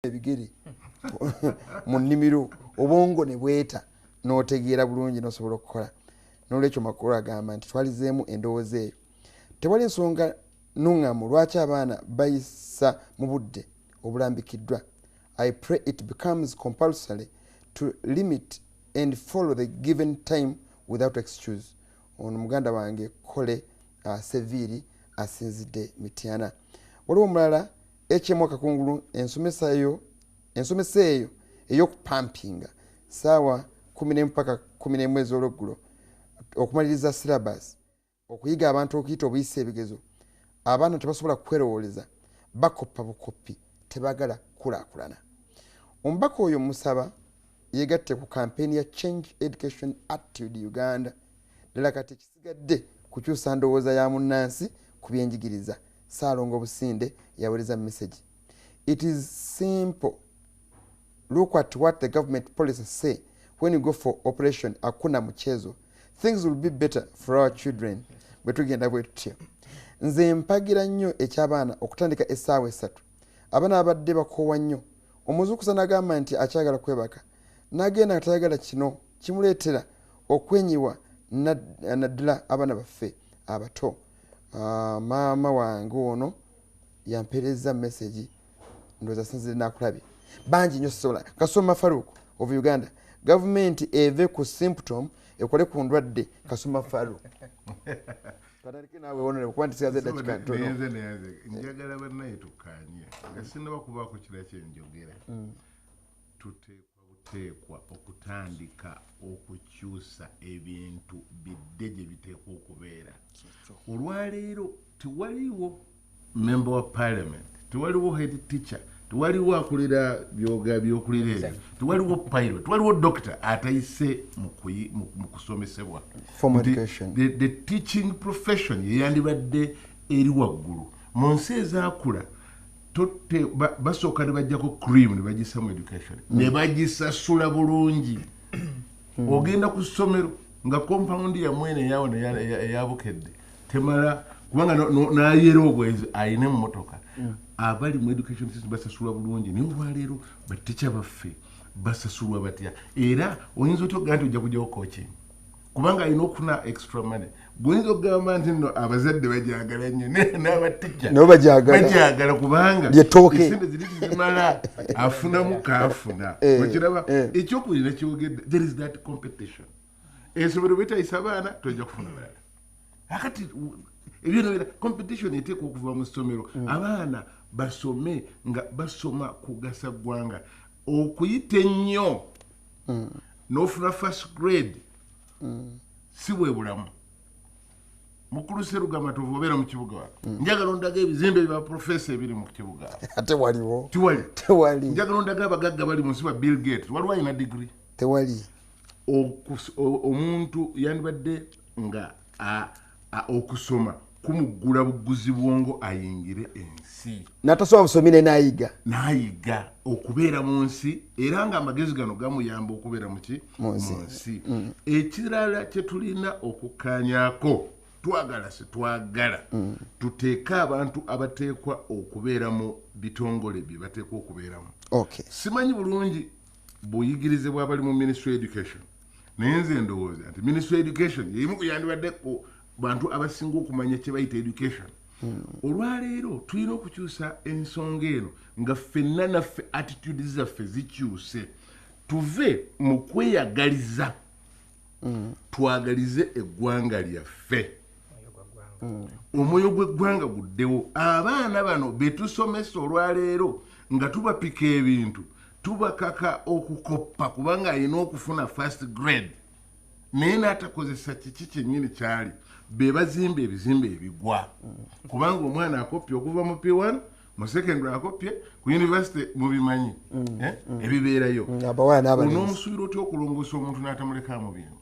ebigere mu nnimiro obwongo ne bweta n'otegeera bulungi n'osobola okukola. N'olwekyo Makulu agamba nti twalizeemu endowooza eyo. Tewali nsonga nuŋŋamu lwaki abaana bayisa mu budde obulambikiddwa. I pray it becomes compulsory to limit and follow the given time without excuse. Ono muganda wange Kole Seviri asinzidde Mityana. Waliwo omulala HM Kakungulu ensomesa eyo ey'okupampinga ssaawa 10 mpaka 11 ez'olweggulo okumaliriza syllabus okuyiga abantu okuyita obuyisa ebigezo. Abaana tebasobola kwerowooleza bakoppa bukoppi tebagala kulaakulana. Omubaka oyo musaba yegatte ku kampeni ya Change Education Attitude Uganda. Ddala kati kisigadde kukyusa ndowooza ya munnansi ku byenjigiriza. Ssaalongo Businde yaweereza message. It is simple. Look at what the government policies say when you go for operation Hakuna Mchezo. Things will be better for our children. Bwe tugenda bwe tutyo. Nze mpagira nnyo eky'abaana okutandika essaawa 3. Abaana abadde bakoowa nnyo. Omuzuukusa n'agamba nti akyagala kwebaka. N'agenda nga tayagala kino kimuleetera okwenyiwa naddala abaana baffe abato. Maama wange ono yampeereza message ndowooza sinzire n'akulabye. Bangi nnyo sola. Kasoma Faruku of Uganda. Government eve ku symptom ekole ku ndwadde. Kasoma Faruku. Katalike nawe wonole kuba ntisigaze dakika ntono. Neze njagala bannaye tukkaanye nga sinaba kubaako kira kyenjogera. Tuteekwa okutandika okukyusa ebintu bidde gye biteekwa okubeera. Olwaleero tewaliwo member wa parliament, tewaliwo head teacher, tewaliwo akulira byokulira ebyo, tewaliwo pilot, tewaliwo doctor atayise mu kusomesebwa. The teaching profession yeyandibadde eri waggulu. Mu nsi ezaakula basooka ne bajjako cream ne bagisa mu education ne bagisasula bulungi. Ogenda ku ssomero nga compound ya mwene yawo eyabukedde temala kubanga n'ayera obwezi ayina emmotoka. Abali mu education system basasula bulungi naye olwaleero bateacher baffe basasulwa batya. Era oyinza otogamba nti ojja kujjawo coaching kubanga alina okufuna extra money. Gwinza okugamba nti nno abazadde bajagala nnyo n'abateacher nabo bajagala kubanga esente ziri tizimala afunamu kaafuna. Okiraba ekyokubiri kyogedde there is that competition. Essomero betayisa abaana tojja kufuna balala. Akati ebyo competition eteekwa okuva mu ssomero. Abaana basome nga basoma kugasa ggwanga. Okuyita ennyo n'ofuna first grade si bwe bulamu. Mukulu Serugama tuvobeera mu kibuga wano. Njagala ondaga ebizimbe bya professor ebiri mu kibuga. Ate waliwo. Tewali. Njagala ondaga abagagga bali mu nsi ba Bill Gates. Waliwo alina degree. Tewali. Omuntu yandibadde nga okusoma kumuggula buguzi bwongo ayingire ensi. N'atasobola busomire n'ayiga okubeera mu nsi era nga amagezi gano gamuyamba okubeera mu nsi. Ekirala kye tulina okukkaanyaako twagala tuteeke abantu abateekwa okubeera mu bitongole bye bateekwa okubeeramu. Simanyi bulungi buyigirize bw'abali mu Ministry of Education naye nze ndowooza nti Ministry of Education yeyimu kuyandibadde ku bantu abasinga okumanya kye bayita education. Olwaleero tulina okukyusa ensonga eno nga ffenna naffe attitude zaffe zikyuse. Tuve mu kweyagaliza twagalize eggwanga lyaffe. Omwoyo gw'eggwanga guddewo. Abaana bano betusomesa olwaleero nga tubapika ebintu tubakaka okukoppa kubanga alina okufuna first grade naye n'atakozesa kiki kyennyini kyali. Be bazimba ebizimbe ebigwa kubanga omwana akopye okuva mu P1 mu secondary akopye ku university mubimanyi ebibeerayo. N'omusuubira otya okulongoosa omuntu n'atamuleka mu byuma.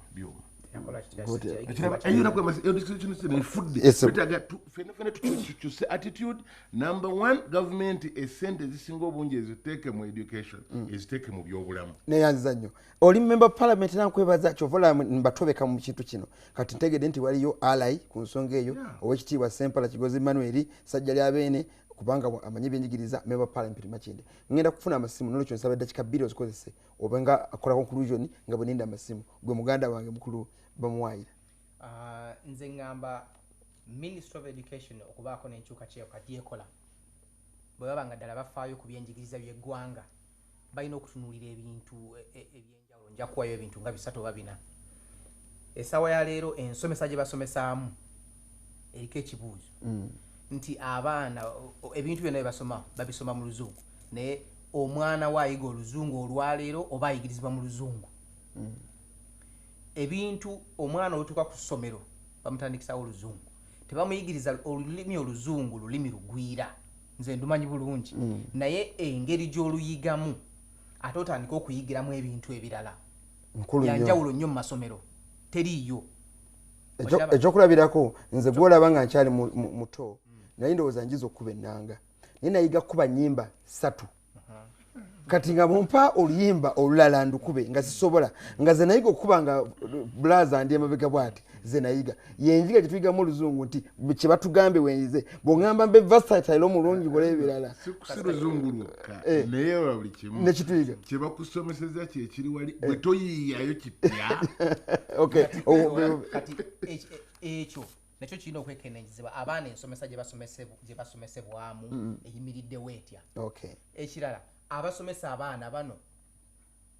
Attitude number 1 government esente ezisinga obungi eziteeke mu education eziteeke mu byobulamu. Neyanziza nnyo. Oli member parliament nankwebaza kyovola mbatobeka mu kintu kino. Kati ntegedde nti waliyo alai ku nsonga eyo owekitiibwa Sempala Kigozi Manuel Sajja lya Beene kubanga amanyi byenjigiriza member parliament Makinde ngenda kufuna amasimu nolwekyo nsaba dakika 2 ozikozese obenga akola conclusion nga bweninda amasimu gwe muganda wange mukulu bamuwaira. Nze ngamba Ministry of Education okubaako n'enkyuka kyeyo kati ekola bwe baba nga ddala bafaayo ku byenjigiriza by'eggwanga balina okutunuulira ebintu ebyenjawulo. Nja kuwayo ebintu nga 3 oba 4. Essaawa ya leero ensomesa gye basomesaamu eriko ekibuuzo nti abaana ebintu byonna byebasoma babisoma mu Luzungu naye omwana waayiga Oluzungu olwaleero oba ayigirizibwa mu Luzungu. Ebintu omwana olutuuka ku ssomero bamutandikisawo Oluzungu tebamuyigiriza olulimi Oluzungu lulimi lugwira nze ndumanyi bulungi naye engeri gy'oluyigamu ate otandika okuyigiramu ebintu ebirala yanjawulo nnyo mu masomero teriiyo. Ekyokulabirako nze gwolaba nga nkyali muto naye ndowooza njiza okukuba ennanga naye nayiga kuba nnyimba 3 kati nga mumpa oluyimba olulala ndukube nga sisobola nga ze nayiga okuba nga blaza ndi emabega bwati ze nayiga yenjiga gye tuyigamu Oluzungu nti kye batugambe wenyize bw'oŋŋamba mbe versatile omulungi kola ebirala si Luzungu lwokka naye wa buli kimu nekituyiga kye bakusomeseza kye kiri wali bwe toyiyayo kipya. Kati ekyo nakyo kirina okwekennenyezebwa abaana ensomesa gye basomesebwamu eyimiriddewo etya. Ekirala abasomesa abaana bano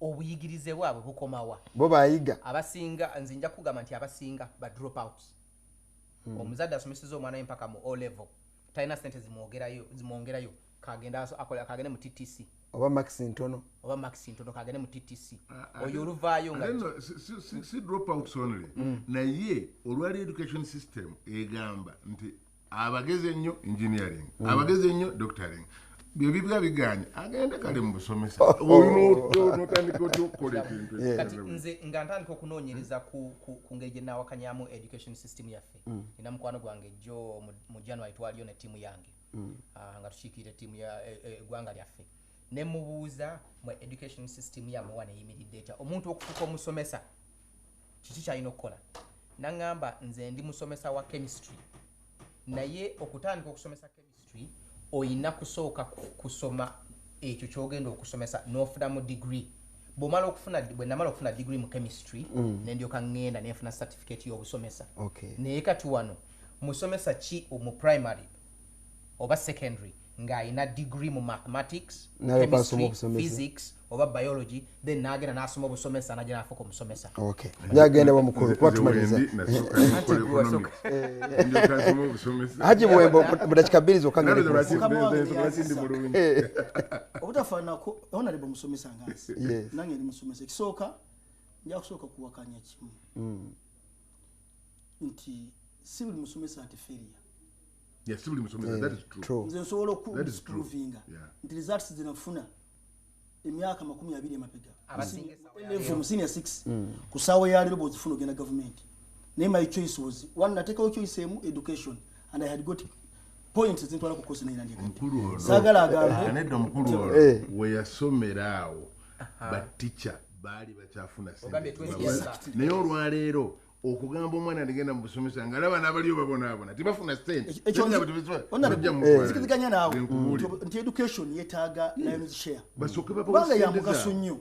obuyigirize bwabwe bukomawa bo bayiga abasinga nze nja kugamba nti abasinga ba drop outs. Omuzadde asomeseza omwana we mpaka mu O level talina sente zimwongerayo kagende mu TTC oba max ntono kagende mu TTC oyo oluvaayo nga si drop outs only naye olwali education system egamba nti abageze ennyo engineering abageze ennyo doctoring byobibiga biganya agenda kale mu busomesa notandika okukola ebintu. Kati nze nga ntandika okunoonyereza ku ngeri gye naawakanyamu education system yaffe nina mukwano gwange jjo mu January twaliyo ne ttiimu yange nga tukiikirira ttiimu ya eggwanga lyaffe ne mubuuza mu education system yamuwa neyimiridde etya omuntu okufuuka omusomesa kiki kyalina okukola. Naŋŋamba nze ndi musomesa wa chemistry naye okutandika okusomesa chemistry oyina kusooka kusoma ekyo kyogenda okusomesa n'ofunamu degree. Bwe namala okufuna degree mu chemistry nendyoka ŋŋenda nenfuna certificate y'obusomesa. Naye kati wano musomesa ki mu primary oba secondary ng'ayina degree mu mathematics, chemistry, physics oba biology then n'agenda n'asoma obusomesa n'ajja n'afuuka omusomesa. Njagenda bamukulu kuba tumaliza Haji Muwembo mu dakika 2 zokka obutafaanako honorable musomesa ngansi nange ndi musomesa ekisooka nja kusooka kuwakanya kimu nti si buli musomesa ati failure. Yes, si buli musomesa, that is true. Nze nsobola okuprovinga nti results zinafuna emyaka 20 emapega mu senior 6 ku ssaawa ya leero bw'ozifuna ogenda government naye my choice was one nateekawo choice emu education and I had got points zintwala ku course naye nandika saagala agambe omukulu we yasomera awo bateacher baali bakyafuna naye olwaleero okugamba omwana aligenda mu busomesa nga alaba n'abaliyo babonaabona tibafuna sente sikiziganya naawe nti education yeetaaga lions share kubanga ya mugaso nnyo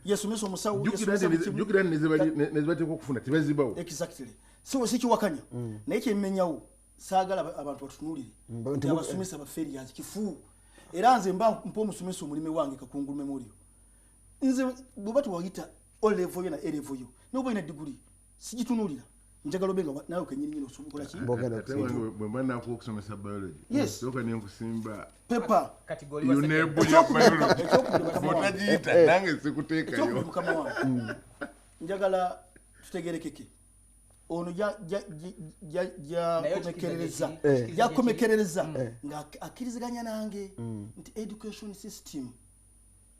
yesomesa omusawo jjukira nezibateeka okufuna tibazibawo exactly so sikiwakanya naye kyemmenyawo saagala abantu batutunuulire nti abasomesa baferias kifu era nze mpa omusomesa omulime wange kakungulu memorial nze bweba tuwayita O level yo na A level yo noba ina degree sigitunulira njagala obenga nawe kenyini nyino osobola ki bwe mwana ko okusomesa biology soka niyo kusimba paper category you never biology nange sikuteeka yo mukama wange njagala tutegerekeke ono komekerereza nga akiriziganya nange nti education system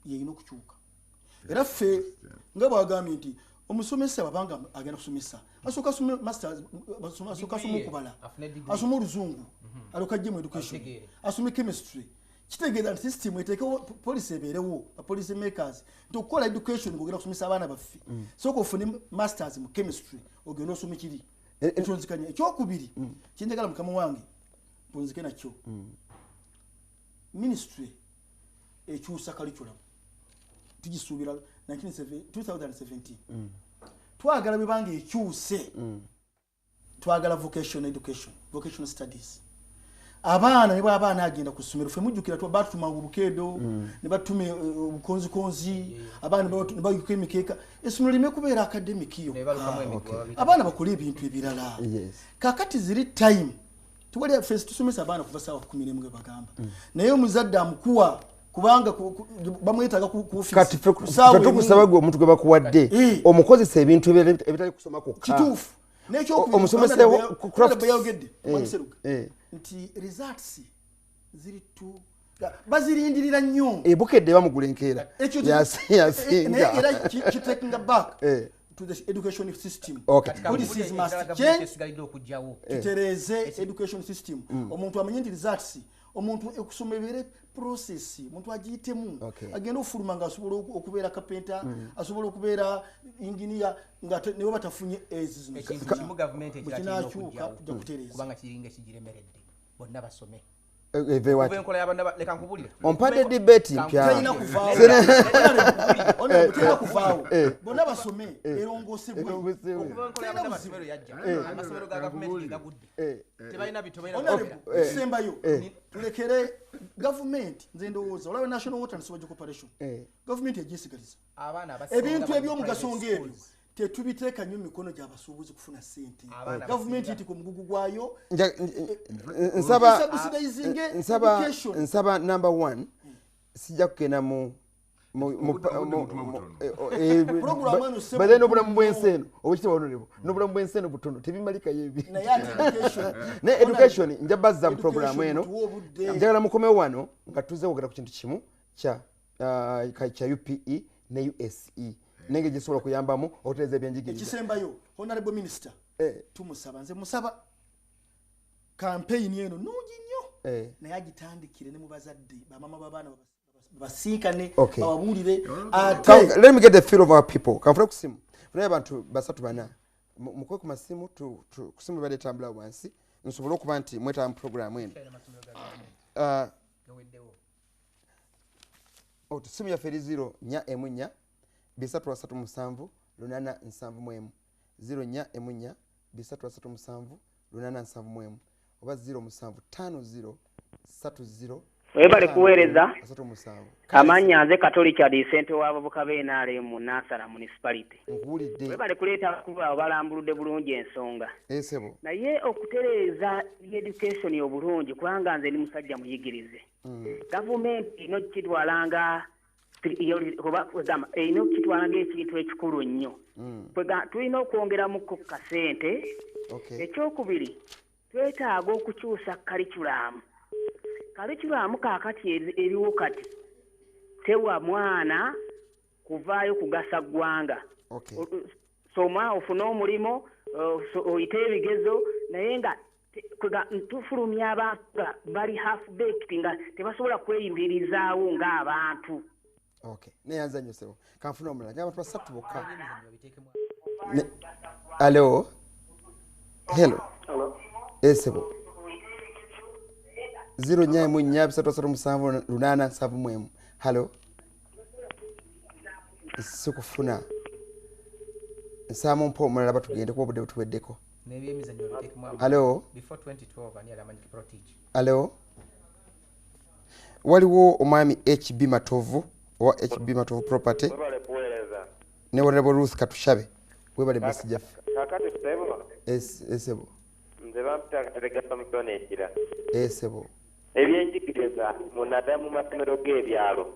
yeyina okukyuka era ffe nga bwagambye nti omusomesa babanga agenda kusomesa asooka asome masters asooka asome okubala asome oluzungu alokajje mu education asome chemistry kitegeeza nti system eteekawo policy ebeerewo policy makers nti okukola education ng'ogenda kusomesa abaana baffe sooka ofune masters mu chemistry ogenda osome kiri ekyonzikanya ekyokubiri kyenjagala mukama wange mpunzike nakyo ministry ekyusa curriculum tugisuubira 2017 twagala bibanga ekyuse twagala vocational studies abaana nibo abaana agenda ku ssomero ffe mujjukira batuma obukeedo ne batuma obukonzikonzi abaana ne bayuka emikeeka essomero lime kubeera academic yo abaana bakole ebintu ebirala kakati ziri time tuwali first tusomesa abaana kuva saawa 11 bwe bagamba naye omuzadde amukuwa kubanga bamwetaaga ku office kati tukusaba gwe omuntu gwe bakuwadde omukozesa ebintu ebitali kusoma ku kituufu omusomesa bayogedde nti results ziri tu bazirindirira nnyo ebukedde bamugula enkeera yasinga era kitaking back to the education system policies must change tutereze education system omuntu amenye nti results omuntu ekusoma ebere process omuntu agiyitemu agenda ofuluma nga asobola okubeera kapenta asobola okubeera engineer nga nibo batafunye ekintu government ekirakyuka kubanga kiringa kigiremeredde bonna basome evewaenkola y'abantu leka nkubulire ompadde debate mpya kuvaawo bonna basome erongosebwe okuva enkola y'abantu amasomero yajja amasomero ga gavumenti gagudde tebalina bitomera sembayo tulekere gavumenti nze ndowooza olaba national water and sewage corporation gavumenti egisigaliza ebintu ebyomugaso ng'ebyo tetubiteeka nnyo mikono gy'abasuubuzi kufuna ssente gavumenti iti ku mugugu gwayo nsaba number 1 sijja kugenda baze n'obulamu bw'ensi eno obukitibwa honorable n'obulamu bw'ensi eno butono tebimalikayo ebi ne education nja bazza mu programu eno njagala mukomewo wano nga tuze kwogera ku kintu kimu kya UPE ne USE nenge gisobola kuyambamu okutereeza ebyenjigiriza ekisembayo honorable minister tumusaba nze musaba campaign eno nungi nnyo naye agitandikire ne mu bazadde bamama b'abaana basinkane bababuulire let me get the feel of our people kanfuna ku simu funayo abantu basatu bana mukwe ku masimu ku simu badde tambula wansi nsobole okuba nti mwetaba mu programu eno simu yaffe eri 0 bisatu basatu musanvu 871 0 bisatu basatu musanvu 871 oba 0 musanvu 50 30 webale kuweereza amanya nze Katolika disente w'abavubuka b'enaale mu Nasara municipality webale kuleeta kuba balambuludde bulungi ensonga naye okutereeza education obulungi kubanga nze ndi musajja muyigirize gavumenti ino kitwalanga ino kitwalanga ekintu ekikulu nnyo tulina okwongeramu ku kasente ekyokubiri twetaaga okukyusa kalikulamu kakati eriwo kati tewa mwana kuvaayo kugasa ggwanga soma ofune omulimu oyite ebigezo naye nga tufulumya abantu nga bali half baked nga tebasobola kweyimirizaawo ng'abantu neyanza nnyo sebo kanfuna omulala abantu basatu bokka alo hello esebo 0 halo sikufuna nsaamu mpa omulala batugende kuba obudde butuweddeko halo halo waliwo omwami HB Matovu owa HB Matovu property ne Honorable Ruth Katushabe webale message yaffe esebo nze bampita kategeka mikono ekira esebo ebyenjigiriza munadamu masomero g'ebyalo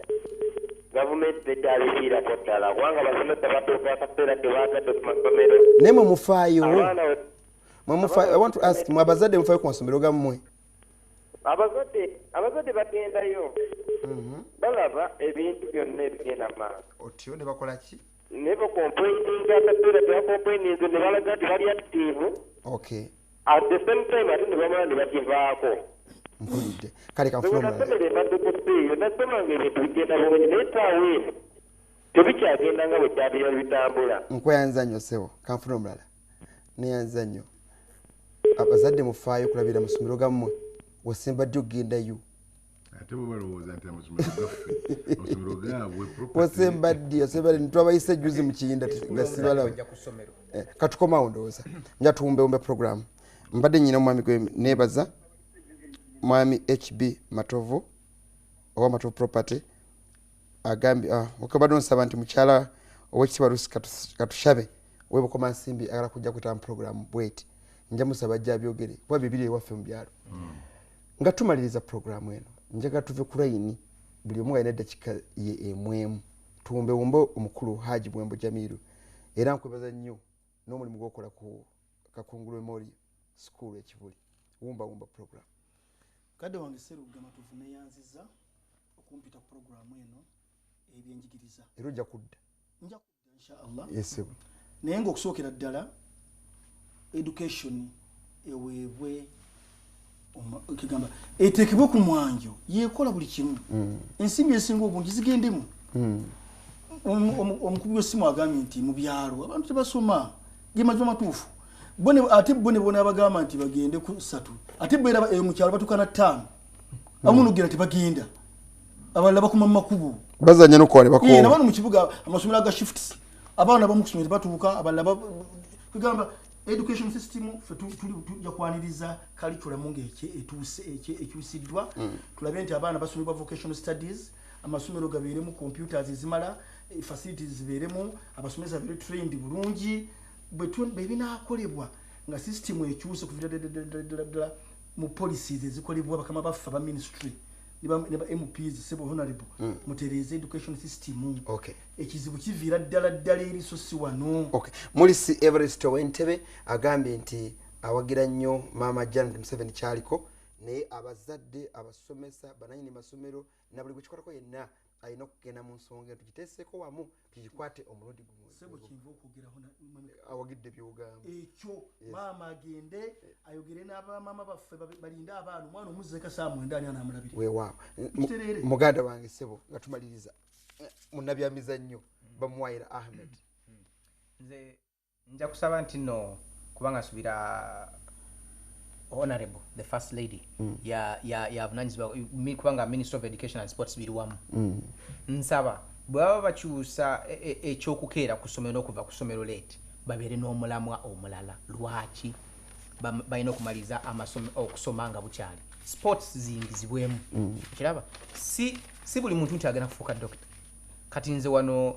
gavumenti tekyabiriirako ddala kubanga basomesa batuuka akaseera kebagadde ku masomero naye mwemufaayo I want to ask mwe abazadde mufaayo ku masomero gammwe abazadde bagendayo balaba ebintu byonna ebigenda maaso otyo ne bakola ki ne bakomplaininga akaseera tebakomplaininze ne balaga nti bali active at the same time ate ne bamala ne bakivaako mpulidde kale kanfuna nasomanga ebintu bigenda bulungi naye taawo eno tebikyagenda nga bwe kyabira bitambula nkweyanza nnyo sebo kanfuna omulala neyanza nnyo abazadde mufaayo okulabira amasomero gammwe wasimbadde okugendayo ate bwe balowooza nti amasomero gaffe amasomero gaabwe osembadde ntwabayise juzi mu kiyinda gasibala katukomawo ndowooza nja tuwumbeumbe program mbadde nyina omwami gwe neebaza mwami HB Matovu oba Matovu property agambye okabadde onsaba nti mukyala ow'ekitiibwa Lucy Katushabe webukoma nsimbi agala kujja kutamba program bweti nja musaba ajja abyogere kuba bibiri ewaffe mu byalo nga tumaliriza program eno njaga tuve ku layini buli omu alina eddakiika ye emwemu tuwumbewumbe omukulu Haji Bwembo Jamiru era nkwebaza nnyo n'omulimu gw'okola ku Kakungu Memorial School ekibuli wumba program kadde wange Sserugga Matovu neyanziza okumpita program eno ebyenjigiriza era ojja kudda inshallah yes naye ng'okusookera ddala education eweebwe kigamba eteekebwe ku mwanjo yeekola buli kimu ensimbi esinga obungi zigendemu omukubi w'essimu agambye nti mu byalo abantu tebasoma gemazima matuufu ate bo ne bona abagamba nti bagende ku 3 ate bo mu kyalo batukana 5 amunugira tebagenda abalala bakuma mu makubo bazanya n'okwale bakoma n'abantu mu kibuga amasomero aga shifts abaana bamu kusomera batuuka abalala kugamba education system tujja kwaniriza curriculum ekyusiddwa tulabe nti abaana basomebwa vocational studies amasomero gabeeremu computers ezimala facilities zibeeremu abasomesa babeere trained bulungi bebinaakolebwa nga system ekyuse kuvira mu policies ezikolebwa bakama baffe aba ministry ne ba MPs sebo honorable mutereze education system ekizibu kiviira ddala eri so si wano mulisi Everest Wentebe agambye nti awagira nnyo Maama Janet Museveni kyaliko naye abazadde abasomesa bananyini masomero na buli gwekikwatako yenna alina okugenda mu nsonga tukiteeseko wamu tukikwate omulundi gumu sebo kinva okwogeraho awagidde byogamba ekyo maama agende ayogere n'abamaama baffe balinde abaana omwana omuzzeeka saa 9 ani anamulabire weewaawo muganda wange sebo nga tumaliriza munnabyamizannyo bamuwaira Ahmed nze nja kusaba nti nno kubanga nsubira honorable the first lady ya vunanyizibwa kubanga Minister of Education and Sports biri wamu nsaba bwaba bakyusa ekyokukeera ku ssomero n'okuva ku ssomero late babeere n'omulamwa omulala lwaki balina okumaliza okusoma nga bukyali sports zingizibwemu kiraba si buli muntu nti agenda kufuuka dokita kati nze wano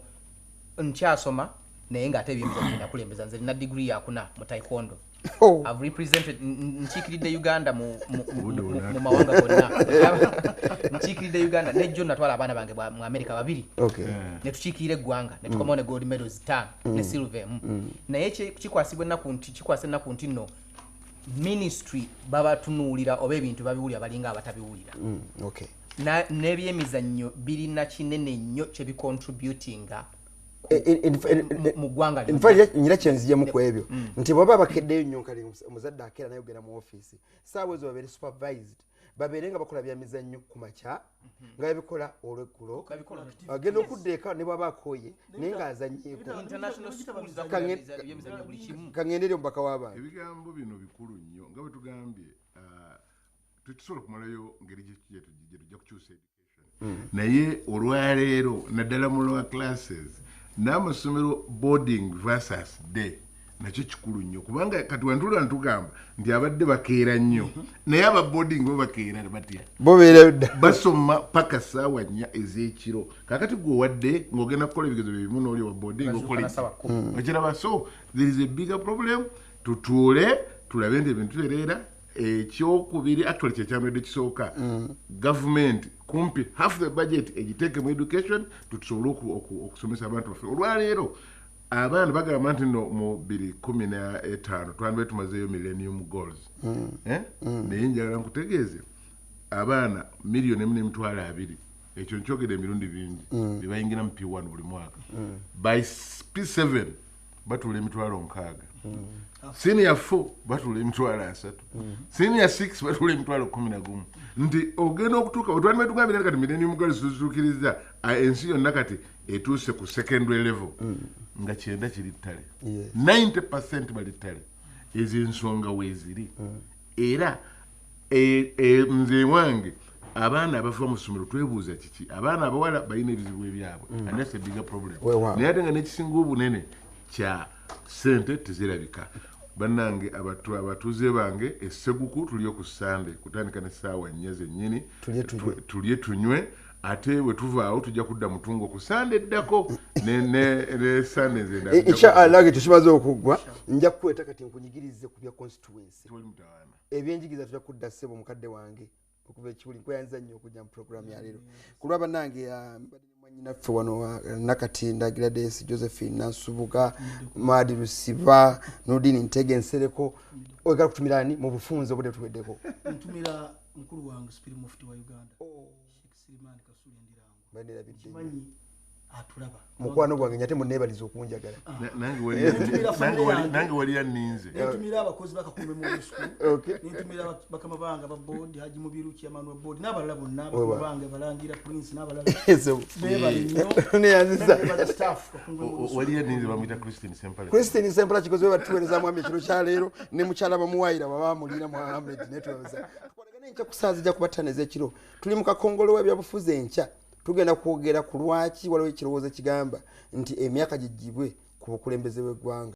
nkyasoma naye ng'ate ebyemizannyo nakulembeza nze nina degree yakuna mu taekwondo I've represented nchikiridde Uganda mu mawanga gonna nchikiridde Uganda nejjo natwala abaana bange mu America babiri ne tuchikire eggwanga ne tukomone gold medals 5 ne silver naye kikwasibwe naku nti nno ministry baba tunuulira oba ebintu babiwulira balinga abatabiwulira n'ebyemizannyo birina kinene nnyo kye bicontributinga mu ggwanga nyina kyenzijjamu ku ebyo nti bwaba bakeddeyo nnyo kale omuzadde akeera naye ogenda mu ofiisi saawa ezo babeere supervised babeere nga bakola byamizannyo ku makya nga babikola olweggulo agenda okudda eka ne bwaba akooye naye ng'azannyeeko kaŋŋenderyo omubaka w'abantu ebigambo bino bikulu nnyo nga bwe tugambye tetusobola kumalayo ngeri gye tujja kukyusa education naye olwaleero naddala mu lower classes n'amasomero boarding versus day nakyo kikulu nnyo kubanga kati wantulira ntugamba nti abadde bakeera nnyo naye aba boarding bo bakeera batya basoma paka ssaawa 4 ez'ekiro kakati gwe wadde ng'ogenda kukola ebigezo bimu n'oli wa boarding okiraba so there is a bigger problem tutuule tulabe nti ebintu tereera ekyokubiri actually kyekyambadde kisooka government kumpi half the budget egiteeke mu education tutusobole okusomesa abantu baffe olwaleero abaana bagamba nti no mu 2015 twandibe tumazeeyo millennium goals naye njagala nkutegeeze abaana 1,2 ekyo nkyogedde emirundi bingi bebayingira mu P1 buli mwaka by P7 batuula 6,000 senior 4 batuula 3,000 senior 6 batuula 11,000 nti ogenda okutuuka otwandibe tugambira kati millennium goals tuzitukiriza ensi yonna kati etuuse ku secondary level nga 9 kiri ttale 90% bali ttale ezo ensonga weeziri era nze wange abaana abava mu ssomero twebuuza kiki abaana abawala balina ebizibu ebyabwe and that's a bigger problem naye ate nga nekisinga obunene kya sente tezirabika bannange abatuuze bange esseguku tulye ku Sande kutandika n'essaawa 4 zennyini tulye tunywe ate bwe tuvaawo tujja kudda mutungo ku Sande eddako ne Sande nzenda inshallah ekyo kimaze okuggwa nja kukweta kati nkunyigirize ku bya constituency ebyenjigiriza tujja kudda ssebo mukadde wange okuva ekibuli nkweyanza nnyo okujja mu program ya leero ku lwa bannange mwanyinaffe wano Nakatinda Gladys Josephine Nansubuga Madi Lusiba Nudini Ntege Nsereko oyagala kutumirani mu bufunze obudde tuweddeko ntumira mukulu wange Spirit Mufti wa Uganda Sheikh Silimani Kasuli Ndirango bandera bidde kimanyi atulaba mukwano gwange nyate munneebaliza okunjagala nange wali yaninze ntumira abakozi bakakume mu school ntumira bakama banga ba board Haji Mubiru chairman wa board n'abalala bonna banga balangira Prince n'abalala ne yanziza staff wali yaninze bamwita Christine Sempala kikoze batuweereza mwami ekiro kya leero ne mukyala bamuwaayira babamulira Muhammad netwaza tukolagana enkya kusaazi ja kubataneza ekiro tuli mu kakongolo w'ebyabufuzi enkya tugenda kwogera ku lwaki waliwo ekirowoozo kigamba nti emyaka gigibwe ku bukulembeze bw'eggwanga